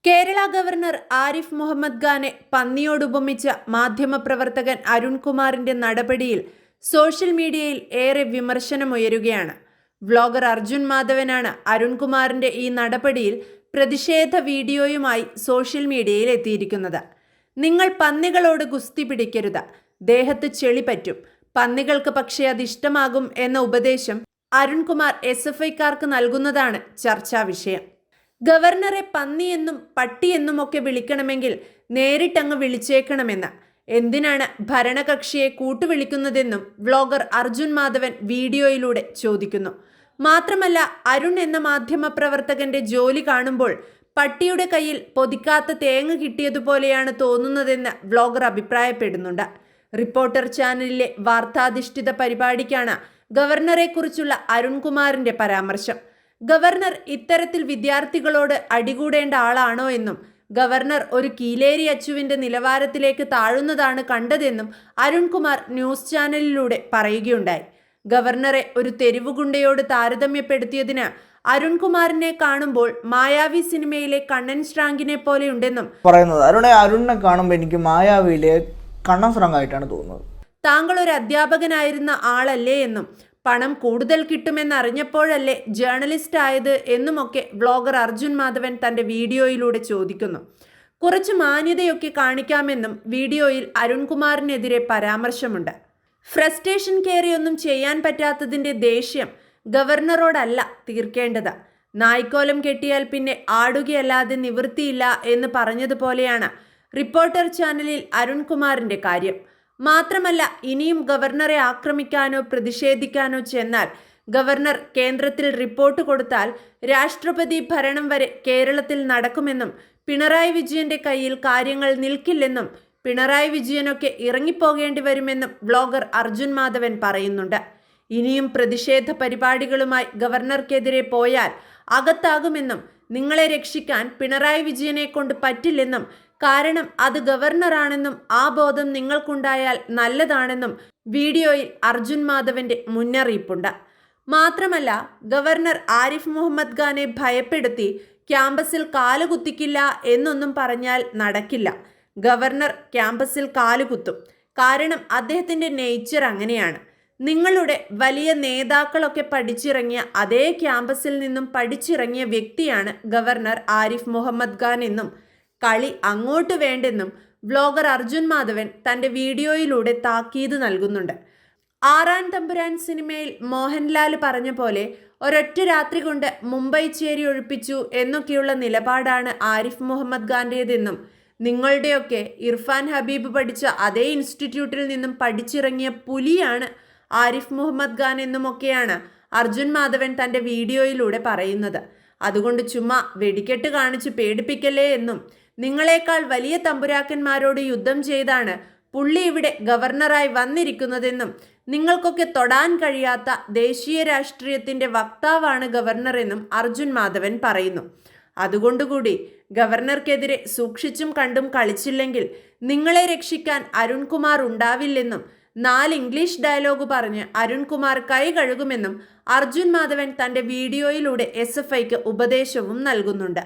Kerala governor Arif Muhammad ഖാനെ പന്നിയോടുപമിച്ച മാധ്യമപ്രവർത്തകൻ അരുൺകുമാറിന്റെ നടപടിയിൽ സോഷ്യൽ മീഡിയയിൽ ഏറെ വിമർശനമുയരുകയാണ്. വ്ലോഗർ അർജുൻ മാധവനാണ് അരുൺകുമാറിന്റെ ഈ നടപടിയിൽ പ്രതിഷേധ വീഡിയോയുമായി സോഷ്യൽ മീഡിയയിൽ എത്തിയിരിക്കുന്നത്. നിങ്ങൾ പന്നികളോട് ഗുസ്തി പിടിക്കരുത്, ദേഹത്ത് ചെളി പറ്റും, പന്നികൾക്ക് പക്ഷേ അതിഷ്ടമാകും എന്ന ഉപദേശം അരുൺകുമാർ SFIക്കാർക്ക് നൽകുന്നതാണ് ചർച്ചാ വിഷയം. ഗവർണറെ പന്നിയെന്നും പട്ടിയെന്നുമൊക്കെ വിളിക്കണമെങ്കിൽ നേരിട്ടങ്ങ് വിളിച്ചേക്കണമെന്ന്, എന്തിനാണ് ഭരണകക്ഷിയെ കൂട്ടുവിളിക്കുന്നതെന്നും വ്ലോഗർ അർജുൻ മാധവൻ വീഡിയോയിലൂടെ ചോദിക്കുന്നു. മാത്രമല്ല, അരുൺ എന്ന മാധ്യമപ്രവർത്തകന്റെ ജോലി കാണുമ്പോൾ പട്ടിയുടെ കയ്യിൽ പൊതിക്കാത്ത തേങ്ങ കിട്ടിയതുപോലെയാണ് തോന്നുന്നതെന്ന് വ്ലോഗർ അഭിപ്രായപ്പെടുന്നുണ്ട്. റിപ്പോർട്ടർ ചാനലിലെ വാർത്താധിഷ്ഠിത പരിപാടിക്കാണ് ഗവർണറെക്കുറിച്ചുള്ള അരുൺകുമാറിന്റെ പരാമർശം. ഗവർണർ ഇത്തരത്തിൽ വിദ്യാർത്ഥികളോട് അടികൂടേണ്ട ആളാണോ എന്നും ഗവർണർ ഒരു കീലേരി അച്ചുവിന്റെ നിലവാരത്തിലേക്ക് താഴുന്നതാണ് കണ്ടതെന്നും അരുൺകുമാർ ന്യൂസ് ചാനലിലൂടെ പറയുകയുണ്ടായി. ഗവർണറെ ഒരു തെരുവുഗുണ്ടയോട് താരതമ്യപ്പെടുത്തിയതിന് അരുൺകുമാറിനെ കാണുമ്പോൾ മായാവി സിനിമയിലെ കണ്ണൻ ശ്രാങ്കിനെ പോലെയുണ്ടെന്നും പറയുന്നത്. അരുണിനെ കാണുമ്പോൾ എനിക്ക് മായാവിയിലെ കണ്ണൻ ശ്രാങ്ക് ആയിട്ടാണ് തോന്നുന്നത്. താങ്കൾ ഒരു അധ്യാപകനായിരുന്ന ആളല്ലേ എന്നും പണം കൂടുതൽ കിട്ടുമെന്നറിഞ്ഞപ്പോഴല്ലേ ജേർണലിസ്റ്റ് ആയത് എന്നുമൊക്കെ വ്ലോഗർ അർജുൻ മാധവൻ തന്റെ വീഡിയോയിലൂടെ ചോദിക്കുന്നു. കുറച്ച് മാന്യതയൊക്കെ കാണിക്കാമെന്നും വീഡിയോയിൽ അരുൺകുമാറിനെതിരെ പരാമർശമുണ്ട്. ഫ്രസ്ട്രേഷൻ കയറിയൊന്നും ചെയ്യാൻ പറ്റാത്തതിന്റെ ദേഷ്യം ഗവർണറോടല്ല തീർക്കേണ്ടത്, നായ്ക്കോലം കെട്ടിയാൽ പിന്നെ ആടുകയല്ലാതെ നിവൃത്തിയില്ല എന്ന് പറഞ്ഞതുപോലെയാണ് റിപ്പോർട്ടർ ചാനലിൽ അരുൺകുമാറിന്റെ കാര്യം. മാത്രമല്ല, ഇനിയും ഗവർണറെ ആക്രമിക്കാനോ പ്രതിഷേധിക്കാനോ ചെന്നാൽ ഗവർണർ കേന്ദ്രത്തിൽ റിപ്പോർട്ട് കൊടുത്താൽ രാഷ്ട്രപതി ഭരണം വരെ കേരളത്തിൽ നടക്കുമെന്നും പിണറായി വിജയന്റെ കയ്യിൽ കാര്യങ്ങൾ നിൽക്കില്ലെന്നും പിണറായി വിജയനൊക്കെ ഇറങ്ങിപ്പോകേണ്ടി വരുമെന്നും വ്ലോഗർ അർജുൻ മാധവൻ പറയുന്നുണ്ട്. ഇനിയും പ്രതിഷേധ പരിപാടികളുമായി ഗവർണർക്കെതിരെ പോയാൽ അകത്താകുമെന്നും നിങ്ങളെ രക്ഷിക്കാൻ പിണറായി വിജയനെ കൊണ്ട് പറ്റില്ലെന്നും കാരണം അത് ഗവർണറാണെന്നും ആ ബോധം നിങ്ങൾക്കുണ്ടായാൽ നല്ലതാണെന്നും വീഡിയോയിൽ അർജുൻ മാധവന്റെ മുന്നറിയിപ്പുണ്ട്. മാത്രമല്ല, ഗവർണർ ആരിഫ് മുഹമ്മദ് ഖാനെ ഭയപ്പെടുത്തി ക്യാമ്പസിൽ കാലുകുത്തിക്കില്ല എന്നൊന്നും പറഞ്ഞാൽ നടക്കില്ല. ഗവർണർ ക്യാമ്പസിൽ കാലുകുത്തും, കാരണം അദ്ദേഹത്തിന്റെ നേച്ചർ അങ്ങനെയാണ്. നിങ്ങളുടെ വലിയ നേതാക്കളൊക്കെ പഠിച്ചിറങ്ങിയ അതേ ക്യാമ്പസിൽ നിന്നും പഠിച്ചിറങ്ങിയ വ്യക്തിയാണ് ഗവർണർ ആരിഫ് മുഹമ്മദ് ഖാൻ എന്നും കളി അങ്ങോട്ട് വേണ്ടെന്നും വ്ലോഗർ അർജുൻ മാധവൻ തന്റെ വീഡിയോയിലൂടെ താക്കീത് നൽകുന്നുണ്ട്. ആറാൻ തമ്പുരാൻ സിനിമയിൽ മോഹൻലാൽ പറഞ്ഞ പോലെ ഒരൊറ്റ രാത്രി കൊണ്ട് മുംബൈ ചേരി ഒഴിപ്പിച്ചു എന്നൊക്കെയുള്ള നിലപാടാണ് ആരിഫ് മുഹമ്മദ് ഖാന്റേതെന്നും നിങ്ങളുടെയൊക്കെ ഇർഫാൻ ഹബീബ് പഠിച്ച അതേ ഇൻസ്റ്റിറ്റ്യൂട്ടിൽ നിന്നും പഠിച്ചിറങ്ങിയ പുലിയാണ് ആരിഫ് മുഹമ്മദ് ഖാൻ എന്നുമൊക്കെയാണ് അർജുൻ മാധവൻ തന്റെ വീഡിയോയിലൂടെ പറയുന്നത്. അതുകൊണ്ട് ചുമ്മാ വെടിക്കെട്ട് കാണിച്ച് പേടിപ്പിക്കല്ലേ എന്നും നിങ്ങളെക്കാൾ വലിയ തമ്പുരാക്കന്മാരോട് യുദ്ധം ചെയ്താണ് പുള്ളി ഇവിടെ ഗവർണറായി വന്നിരിക്കുന്നതെന്നും നിങ്ങൾക്കൊക്കെ തൊടാൻ കഴിയാത്ത ദേശീയ രാഷ്ട്രീയത്തിന്റെ വക്താവാണ് ഗവർണർ എന്നും അർജുൻ മാധവൻ പറയുന്നു. അതുകൊണ്ടുകൂടി ഗവർണർക്കെതിരെ സൂക്ഷിച്ചും കണ്ടും കളിച്ചില്ലെങ്കിൽ നിങ്ങളെ രക്ഷിക്കാൻ അരുൺകുമാർ ഉണ്ടാവില്ലെന്നും 4 ഇംഗ്ലീഷ് ഡയലോഗ് പറഞ്ഞ് അരുൺകുമാർ കൈ കഴുകുമെന്നും അർജുൻ മാധവൻ തന്റെ വീഡിയോയിലൂടെ SFIക്ക് ഉപദേശവും നൽകുന്നുണ്ട്.